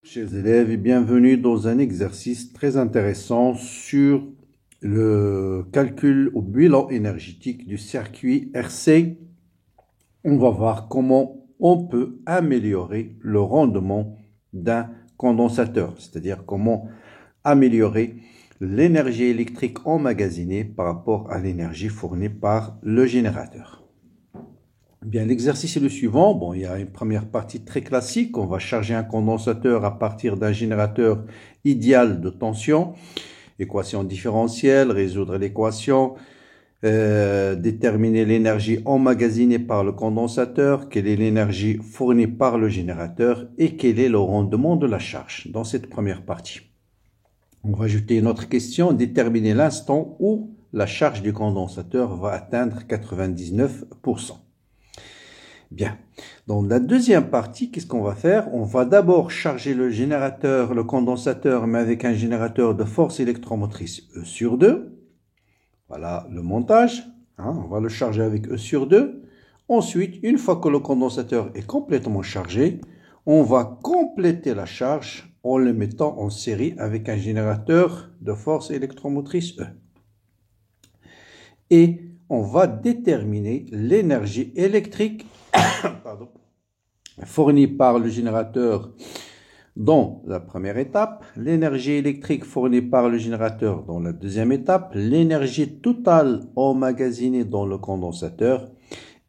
Chers élèves, et bienvenue dans un exercice très intéressant sur le calcul au bilan énergétique du circuit RC. On va voir comment on peut améliorer le rendement d'un condensateur, c'est-à-dire comment améliorer l'énergie électrique emmagasinée par rapport à l'énergie fournie par le générateur. Bien, l'exercice est le suivant. Bon, il y a une première partie très classique. On va charger un condensateur à partir d'un générateur idéal de tension. Équation différentielle, résoudre l'équation, déterminer l'énergie emmagasinée par le condensateur, quelle est l'énergie fournie par le générateur et quel est le rendement de la charge dans cette première partie. On va ajouter une autre question, déterminer l'instant où la charge du condensateur va atteindre 99%. Bien, dans la deuxième partie, qu'est-ce qu'on va faire? On va d'abord charger le générateur, le condensateur, mais avec un générateur de force électromotrice E sur 2. Voilà le montage. On va le charger avec E sur 2. Ensuite, une fois que le condensateur est complètement chargé, on va compléter la charge en le mettant en série avec un générateur de force électromotrice E. Et on va déterminer l'énergie électrique fournie par le générateur dans la première étape, l'énergie électrique fournie par le générateur dans la deuxième étape, l'énergie totale emmagasinée dans le condensateur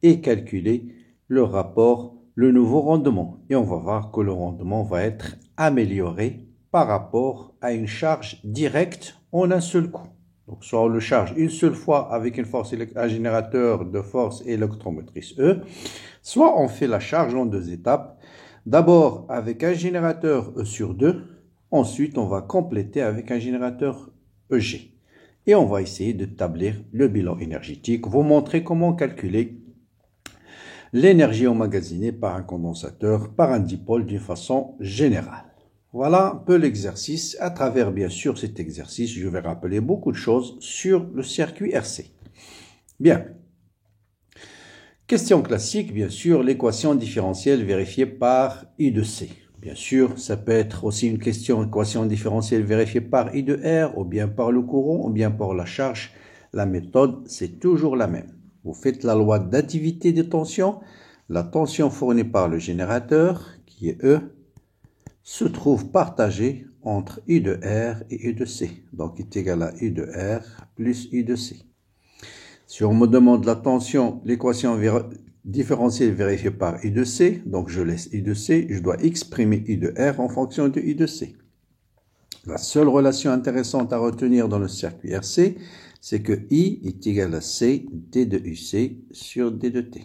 et calculer le rapport, le nouveau rendement. Et on va voir que le rendement va être amélioré par rapport à une charge directe en un seul coup. Donc, soit on le charge une seule fois avec un générateur de force électromotrice E, soit on fait la charge en deux étapes. D'abord avec un générateur E sur 2, ensuite on va compléter avec un générateur EG. Et on va essayer d'établir le bilan énergétique, vous montrer comment calculer l'énergie emmagasinée par un condensateur, par un dipôle d'une façon générale. Voilà un peu l'exercice. À travers, bien sûr, cet exercice, je vais rappeler beaucoup de choses sur le circuit RC. Bien. Question classique, bien sûr, l'équation différentielle vérifiée par I de C. Bien sûr, ça peut être aussi une équation différentielle vérifiée par I de R, ou bien par le courant, ou bien par la charge. La méthode, c'est toujours la même. Vous faites la loi d'additivité de tension. La tension fournie par le générateur, qui est E, se trouve partagée entre I de R et I de C. Donc, il est égal à I de R plus I de C. Si on me demande la tension, l'équation différentielle vérifiée par I de C, donc je laisse I de C, je dois exprimer I de R en fonction de I de C. La seule relation intéressante à retenir dans le circuit RC, c'est que I est égal à C D de UC sur D de T.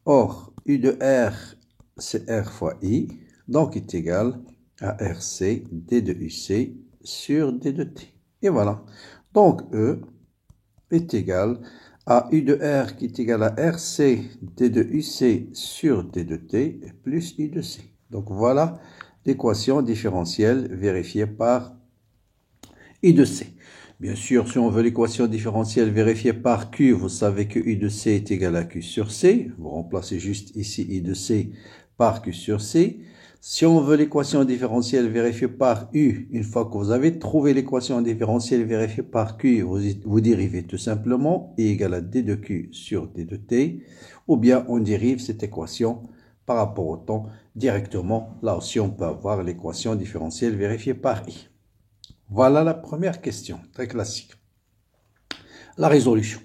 Or, I de R, c'est R fois I, donc est égal à RC D de UC sur D de T. Et voilà. Donc, E est égal à I de R qui est égal à RC D de UC sur D de T plus I de C. Donc, voilà l'équation différentielle vérifiée par I de C. Bien sûr, si on veut l'équation différentielle vérifiée par Q, vous savez que I de C est égal à Q sur C. Vous remplacez juste ici I de C par Q sur C. Si on veut l'équation différentielle vérifiée par U, une fois que vous avez trouvé l'équation différentielle vérifiée par Q, vous dérivez tout simplement I égale à D de Q sur D de T, ou bien on dérive cette équation par rapport au temps directement. Là aussi, on peut avoir l'équation différentielle vérifiée par I. Voilà la première question, très classique. La résolution.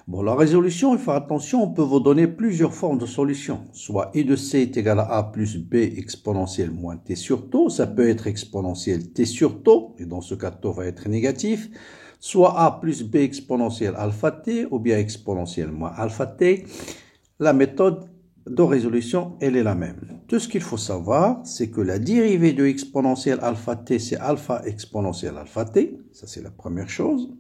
Bon, la résolution, il faut attention, on peut vous donner plusieurs formes de solutions. Soit I de C est égal à A plus B exponentielle moins T sur taux. Ça peut être exponentielle T sur taux, et dans ce cas, taux va être négatif. Soit A plus B exponentielle alpha T, ou bien exponentielle moins alpha T. La méthode de résolution, elle est la même. Tout ce qu'il faut savoir, c'est que la dérivée de exponentielle alpha T, c'est alpha exponentielle alpha T. Ça, c'est la première chose.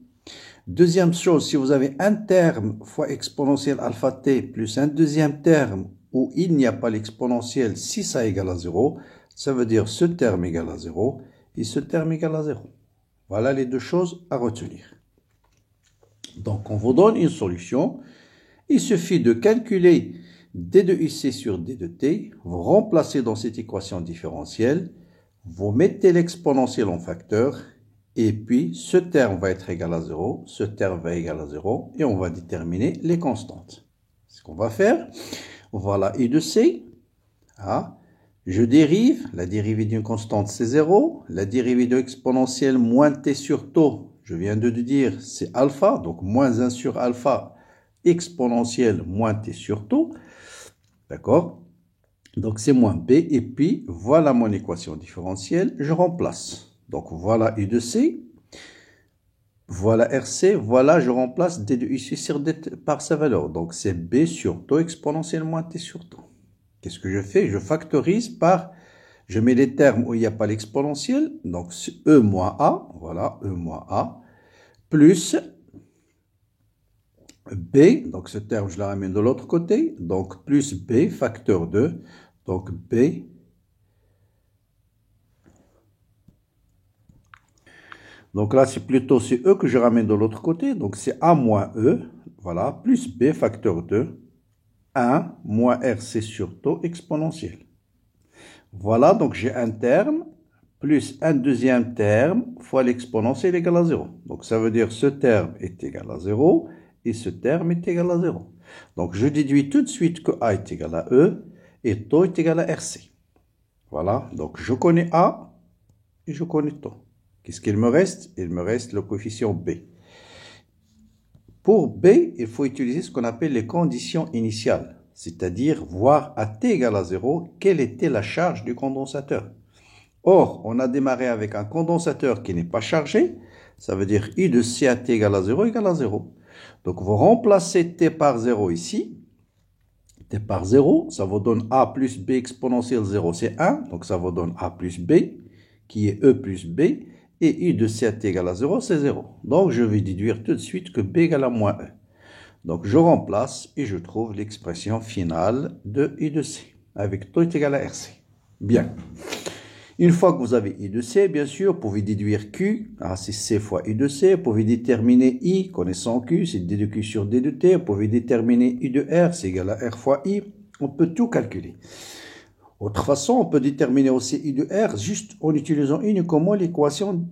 Deuxième chose, si vous avez un terme fois exponentielle alpha t plus un deuxième terme où il n'y a pas l'exponentielle, si ça égale à 0, ça veut dire ce terme égale à 0 et ce terme égale à 0. Voilà les deux choses à retenir. Donc, on vous donne une solution. Il suffit de calculer D de UC sur D de T. Vous remplacez dans cette équation différentielle Vous mettez l'exponentielle en facteur, et puis ce terme va être égal à 0, ce terme va être égal à 0, et on va déterminer les constantes. Ce qu'on va faire, voilà I de C. Ah, je dérive, la dérivée d'une constante c'est 0, la dérivée de l'exponentielle moins t sur tau, je viens de dire, c'est alpha, donc moins 1 sur alpha, exponentielle moins t sur tau, d'accord? Donc c'est moins b, et puis voilà mon équation différentielle, je remplace. Donc voilà I de C, voilà RC, voilà je remplace d de ici sur d par sa valeur, donc c'est b sur tau exponentielle moins t sur tau. Qu'est-ce que je fais? Je factorise par, je mets les termes où il n'y a pas l'exponentielle, donc E moins A, voilà, E moins A, plus B, donc ce terme je le ramène de l'autre côté, donc plus B facteur 2, donc B, donc là c'est plutôt c'est E que je ramène de l'autre côté, donc c'est A moins E, voilà, plus B facteur 2, 1 moins RC sur tau exponentiel. Voilà, donc j'ai un terme plus un deuxième terme fois l'exponentielle égale à 0. Donc ça veut dire ce terme est égal à 0 et ce terme est égal à 0. Donc je déduis tout de suite que A est égal à E et tau est égal à RC. Voilà, donc je connais A et je connais tau. Qu'est-ce qu'il me reste? Il me reste le coefficient B. Pour B, il faut utiliser ce qu'on appelle les conditions initiales, c'est-à-dire voir à t égale à 0, quelle était la charge du condensateur. Or, on a démarré avec un condensateur qui n'est pas chargé, ça veut dire I de C à t égale à 0 égale à 0. Donc vous remplacez t par 0 ici, t par 0, ça vous donne A plus B exponentielle 0, c'est 1, donc ça vous donne A plus B, qui est E plus B, et I de C à t égale à 0, c'est 0. Donc je vais déduire tout de suite que B égale à moins E. Donc je remplace et je trouve l'expression finale de I de C, avec tau est égal à RC. Bien. Une fois que vous avez I de C, bien sûr, vous pouvez déduire Q, c'est C fois I de C. Vous pouvez déterminer I, connaissant Q, c'est D de Q sur D de T. Vous pouvez déterminer I de R, c'est égal à R fois I. On peut tout calculer. Autre façon, on peut déterminer aussi I de R juste en utilisant uniquement l'équation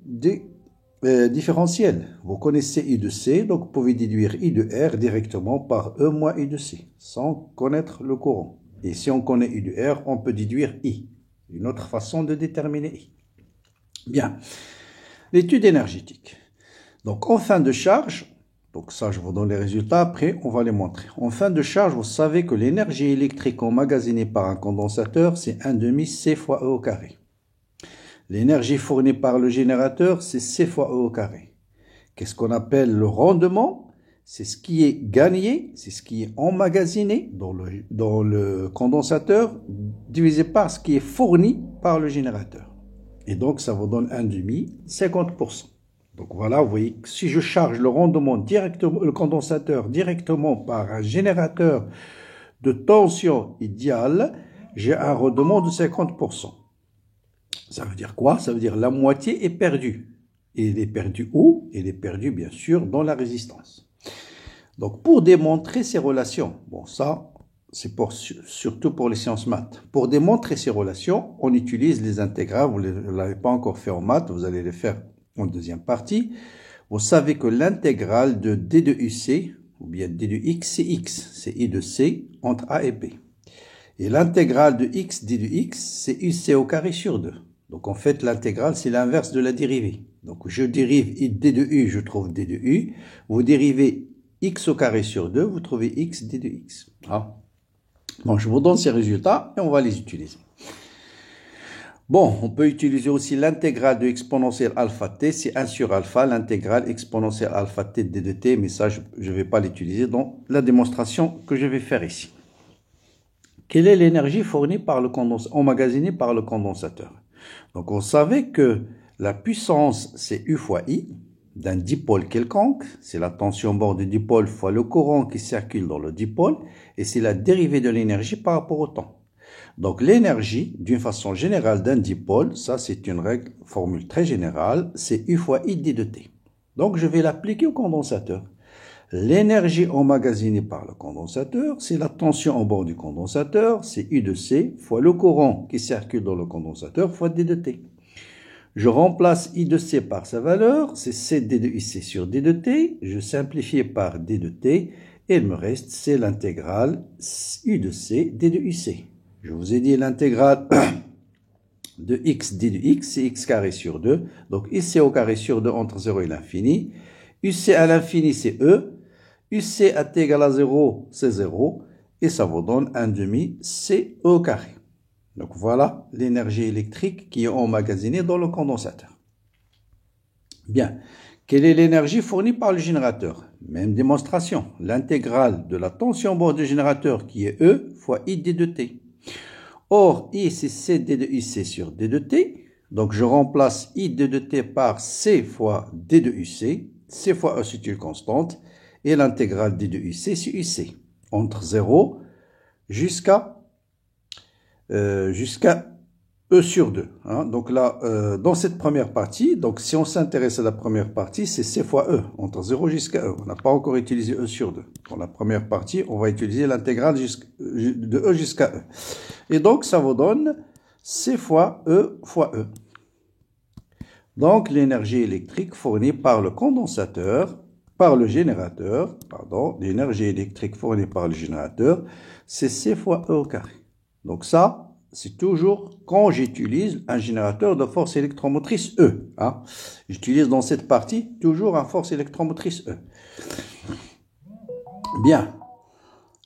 différentielle. Vous connaissez I de C, donc vous pouvez déduire I de R directement par E moins I de C, sans connaître le courant. Et si on connaît I de R, on peut déduire I. Une autre façon de déterminer I. Bien. L'étude énergétique. Donc, en fin de charge, donc ça, je vous donne les résultats, après, on va les montrer. En fin de charge, vous savez que l'énergie électrique emmagasinée par un condensateur, c'est 1/2 C fois E au carré. L'énergie fournie par le générateur, c'est C fois E au carré. Qu'est-ce qu'on appelle le rendement? C'est ce qui est gagné, c'est ce qui est emmagasiné dans le condensateur, divisé par ce qui est fourni par le générateur. Et donc, ça vous donne 1/2, 50%. Donc voilà, vous voyez que si je charge le rendement directement, le condensateur directement par un générateur de tension idéale, j'ai un rendement de 50%. Ça veut dire quoi? Ça veut dire la moitié est perdue. Et elle est perdue où? Elle est perdue, bien sûr, dans la résistance. Donc, pour démontrer ces relations, bon, ça, c'est surtout pour les sciences maths. Pour démontrer ces relations, on utilise les intégrales. Vous ne l'avez pas encore fait en maths, vous allez les faire en deuxième partie. Vous savez que l'intégrale de d de uc, ou bien d de x, c'est x, c'est I de c entre a et b. Et l'intégrale de x d de x, c'est uc au carré sur 2. Donc, en fait, l'intégrale, c'est l'inverse de la dérivée. Donc, je dérive d de u, je trouve d de u. Vous dérivez x au carré sur 2, vous trouvez x d de x. Ah. Bon, je vous donne ces résultats et on va les utiliser. Bon, on peut utiliser aussi l'intégrale de exponentielle alpha t, c'est 1 sur alpha, l'intégrale exponentielle alpha t d de t, mais ça, je ne vais pas l'utiliser dans la démonstration que je vais faire ici. Quelle est l'énergie fournie par le condensateur, emmagasinée par le condensateur? Donc, on savait que la puissance, c'est U fois I, d'un dipôle quelconque, c'est la tension bord du dipôle fois le courant qui circule dans le dipôle, et c'est la dérivée de l'énergie par rapport au temps. Donc l'énergie, d'une façon générale d'un dipôle, ça c'est une règle, formule très générale, c'est U fois I d de t. Donc je vais l'appliquer au condensateur. L'énergie emmagasinée par le condensateur, c'est la tension en bord du condensateur, c'est U de C fois le courant qui circule dans le condensateur fois d de t. Je remplace I de C par sa valeur, c'est C d de IC sur d de t. Je simplifie par d de t. Et il me reste, c'est l'intégrale U de C d de UC. Je vous ai dit l'intégrale de x d de x, c'est x carré sur 2. Donc IC au carré sur 2 entre 0 et l'infini. UC à l'infini, c'est E. UC à t égale à 0, c'est 0. Et ça vous donne 1 demi C au carré. Donc voilà l'énergie électrique qui est emmagasinée dans le condensateur. Bien. Quelle est l'énergie fournie par le générateur? Même démonstration. L'intégrale de la tension bord du générateur qui est E fois ID de T. Or, I c'est CD de UC sur D de T. Donc je remplace ID de T par C fois D de UC. C fois E c'est une constante. Et l'intégrale D de UC c'est UC. Entre 0 jusqu'à E sur 2. Hein. Donc là, dans cette première partie, donc si on s'intéresse à la première partie, c'est C fois E, entre 0 jusqu'à E. On n'a pas encore utilisé E sur 2. Pour la première partie, on va utiliser l'intégrale de E jusqu'à E. Et donc, ça vous donne C fois E fois E. Donc, l'énergie électrique fournie par le condensateur, par le générateur, pardon, l'énergie électrique fournie par le générateur, c'est C fois E au carré. Donc ça, c'est toujours quand j'utilise un générateur de force électromotrice E. Hein. J'utilise dans cette partie toujours un force électromotrice E. Bien.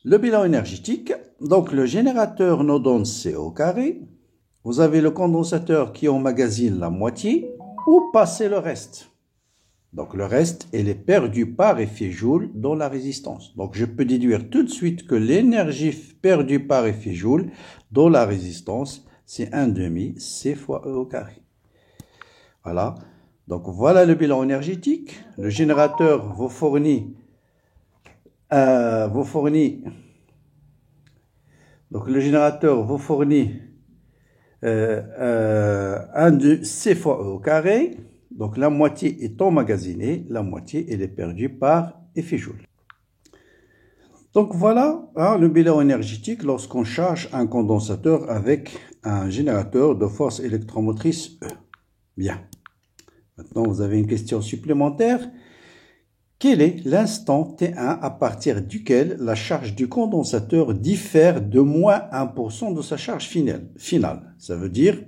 Le bilan énergétique. Donc le générateur nous donne C au carré. Vous avez le condensateur qui emmagasine la moitié ou passer le reste. Donc le reste, il est perdu par effet Joule dans la résistance. Donc je peux déduire tout de suite que l'énergie perdue par effet Joule dans la résistance, c'est 1 demi C fois E au carré. Voilà. Donc voilà le bilan énergétique. Le générateur vous fournit donc le générateur vous fournit 1 de C fois E au carré. Donc la moitié est emmagasinée, la moitié elle est perdue par effet Joule. Donc voilà hein, le bilan énergétique lorsqu'on charge un condensateur avec un générateur de force électromotrice E. Bien. Maintenant vous avez une question supplémentaire. Quel est l'instant T1 à partir duquel la charge du condensateur diffère de moins 1% de sa charge finale? Ça veut dire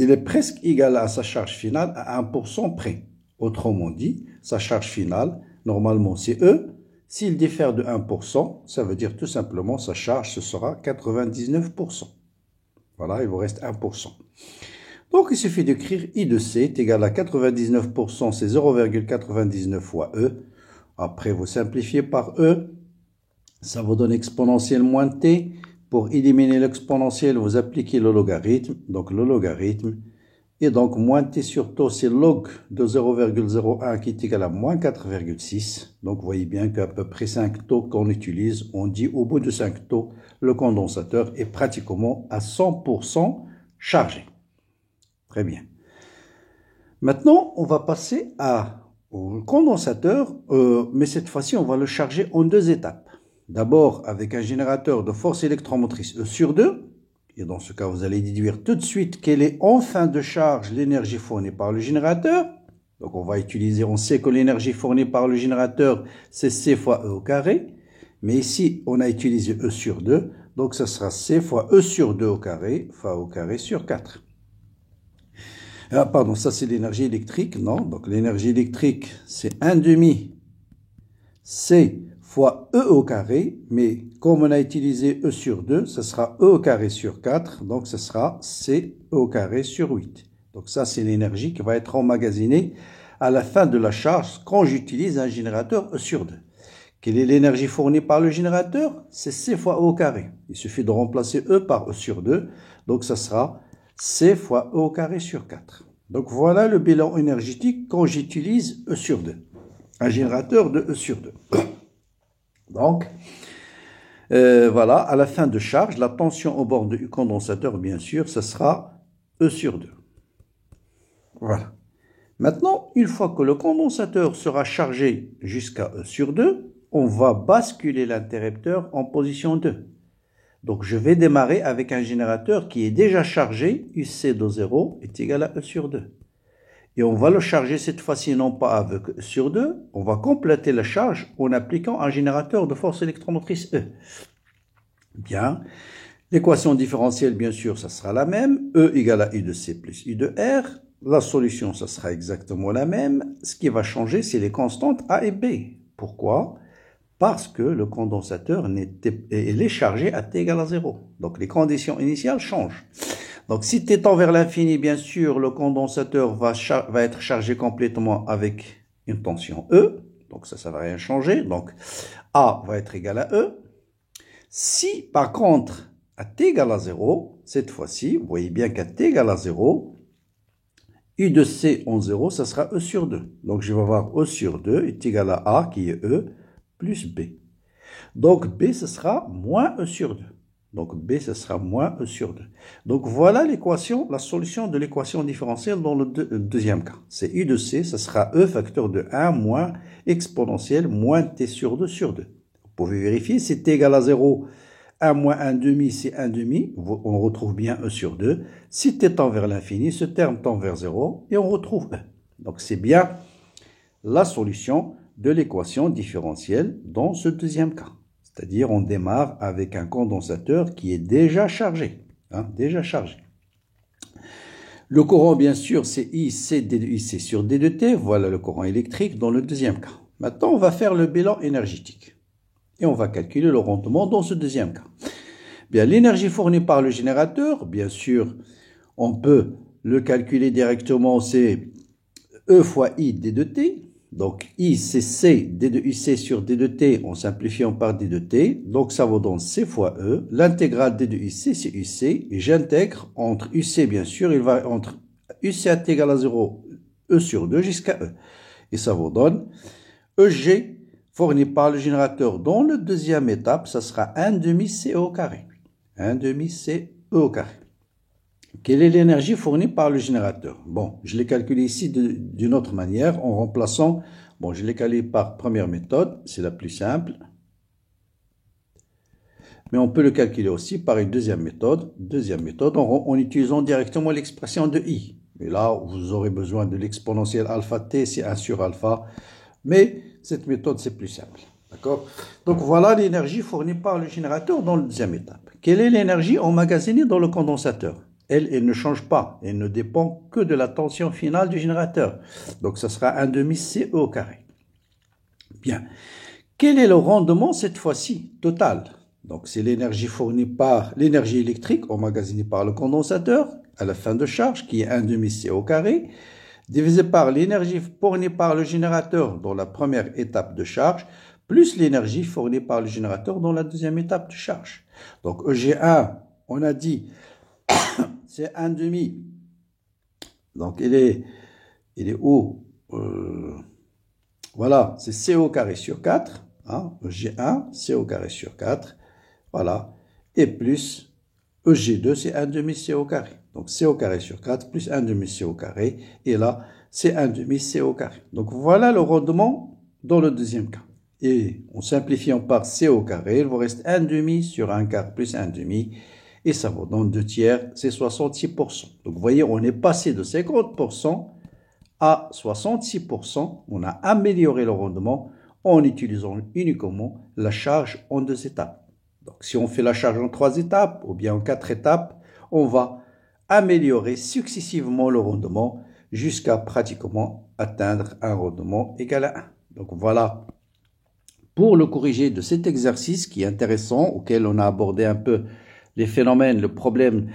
il est presque égal à sa charge finale à 1% près. Autrement dit, sa charge finale, normalement c'est E. S'il diffère de 1%, ça veut dire tout simplement sa charge, ce sera 99%. Voilà, il vous reste 1%. Donc il suffit d'écrire I de C est égal à 99%, c'est 0,99 fois E. Après, vous simplifiez par E. Ça vous donne exponentielle moins T. Pour éliminer l'exponentielle, vous appliquez le logarithme, donc le logarithme, et donc moins t sur tau, c'est log de 0,01 qui est égal à moins 4,6. Donc vous voyez bien qu'à peu près 5 taux qu'on utilise, on dit au bout de 5 taux, le condensateur est pratiquement à 100% chargé. Très bien. Maintenant, on va passer au condensateur, mais cette fois-ci, on va le charger en 2 étapes. D'abord, avec un générateur de force électromotrice E sur 2. Et dans ce cas, vous allez déduire tout de suite quelle est en fin de charge l'énergie fournie par le générateur. Donc, on va utiliser, on sait que l'énergie fournie par le générateur, c'est C fois E au carré. Mais ici, on a utilisé E sur 2. Donc, ce sera C fois E sur 2 au carré, fois au carré sur 4. Ah, pardon, ça c'est l'énergie électrique, non? Donc, l'énergie électrique, c'est 1 demi C fois E au carré, mais comme on a utilisé E sur 2, ce sera E au carré sur 4, donc ce sera C E au carré sur 8. Donc ça, c'est l'énergie qui va être emmagasinée à la fin de la charge quand j'utilise un générateur E sur 2. Quelle est l'énergie fournie par le générateur? C'est C fois E au carré. Il suffit de remplacer E par E sur 2, donc ça sera C fois E au carré sur 4. Donc voilà le bilan énergétique quand j'utilise E sur 2. Un générateur de E sur 2. Donc, voilà, à la fin de charge, la tension au bord du condensateur, bien sûr, ce sera E sur 2. Voilà. Maintenant, une fois que le condensateur sera chargé jusqu'à E sur 2, on va basculer l'interrupteur en position 2. Donc, je vais démarrer avec un générateur qui est déjà chargé. UC de 0 est égal à E sur 2. Et on va le charger cette fois-ci non pas avec E sur 2. On va compléter la charge en appliquant un générateur de force électromotrice E. Bien. L'équation différentielle, bien sûr, ça sera la même. E égale à I de C plus I de R. La solution, ça sera exactement la même. Ce qui va changer, c'est les constantes A et B. Pourquoi? Parce que le condensateur est chargé à T égale à 0. Donc, les conditions initiales changent. Donc, si T tend vers l'infini, bien sûr, le condensateur va être chargé complètement avec une tension E. Donc, ça ne va rien changer. Donc, A va être égal à E. Si, par contre, à T égale à 0, cette fois-ci, vous voyez bien qu'à T égale à 0, U de C en 0, ça sera E sur 2. Donc, je vais avoir E sur 2 est égal à A, qui est E, plus B. Donc, B, ce sera moins E sur 2. Donc, B, ce sera moins E sur 2. Donc, voilà l'équation, la solution de l'équation différentielle dans le deuxième cas. C'est U de C, ce sera E facteur de 1 moins exponentielle moins T sur 2 sur 2. Vous pouvez vérifier, si T égale à 0, 1 moins 1 demi, c'est 1 demi. On retrouve bien E sur 2. Si T tend vers l'infini, ce terme tend vers 0 et on retrouve E. Donc, c'est bien la solution de l'équation différentielle dans ce deuxième cas. C'est-à-dire, on démarre avec un condensateur qui est déjà chargé. Déjà chargé. Le courant, bien sûr, c'est IC D de IC sur D de T. Voilà le courant électrique dans le deuxième cas. Maintenant, on va faire le bilan énergétique. Et on va calculer le rendement dans ce deuxième cas. Bien, l'énergie fournie par le générateur, bien sûr, on peut le calculer directement, c'est E fois I D de T. Donc, I, c'est C, D de UC sur D de T, en simplifiant par D de T. Donc, ça vaut donc C fois E. L'intégrale D de UC, c'est UC. Et j'intègre entre UC, bien sûr, il va entre UC à T égale à 0, E sur 2 jusqu'à E. Et ça vous donne EG fourni par le générateur dans la deuxième étape, ça sera 1 demi CE au carré. 1 demi CE au carré. Quelle est l'énergie fournie par le générateur? Bon, je l'ai calculé ici d'une autre manière en remplaçant, bon, je l'ai calculé par première méthode, c'est la plus simple. Mais on peut le calculer aussi par une deuxième méthode en utilisant directement l'expression de I. Et là, vous aurez besoin de l'exponentielle alpha t, c'est 1 sur alpha. Mais cette méthode, c'est plus simple. D'accord? Donc voilà l'énergie fournie par le générateur dans la deuxième étape. Quelle est l'énergie emmagasinée dans le condensateur? Elle ne change pas. Elle ne dépend que de la tension finale du générateur. Donc, ça sera 1 demi CE au carré. Bien. Quel est le rendement cette fois-ci total? Donc, c'est l'énergie fournie par l'énergie électrique emmagasinée par le condensateur à la fin de charge, qui est 1 demi CE au carré, divisé par l'énergie fournie par le générateur dans la première étape de charge, plus l'énergie fournie par le générateur dans la deuxième étape de charge. Donc, EG1, on a dit, c'est 1 demi. Donc, il est où? Voilà, c'est C au carré sur 4. EG1, C au carré sur 4. Voilà. Et plus EG2, c'est 1 demi C au carré. Donc, C au carré sur 4 plus 1 demi C au carré. Et là, c'est 1 demi C au carré. Donc, voilà le rendement dans le deuxième cas. Et en simplifiant par C au carré, il vous reste 1 demi sur 1 quart plus 1 demi. Et ça vous donne 2 tiers, c'est 66%. Donc, vous voyez, on est passé de 50% à 66%. On a amélioré le rendement en utilisant uniquement la charge en 2 étapes. Donc, si on fait la charge en 3 étapes ou bien en 4 étapes, on va améliorer successivement le rendement jusqu'à pratiquement atteindre un rendement égal à 1. Donc, voilà pour le corriger de cet exercice qui est intéressant, auquel on a abordé un peu les phénomènes, le problème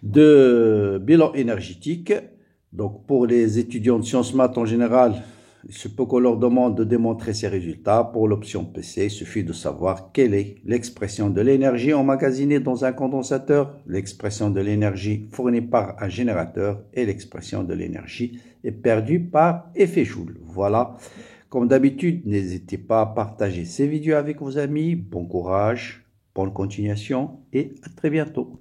de bilan énergétique. Donc, pour les étudiants de sciences maths en général, il se peut qu'on leur demande de démontrer ces résultats. Pour l'option PC, il suffit de savoir quelle est l'expression de l'énergie emmagasinée dans un condensateur, l'expression de l'énergie fournie par un générateur et l'expression de l'énergie perdue par effet Joule. Voilà. Comme d'habitude, n'hésitez pas à partager ces vidéos avec vos amis. Bon courage, bonne continuation et à très bientôt.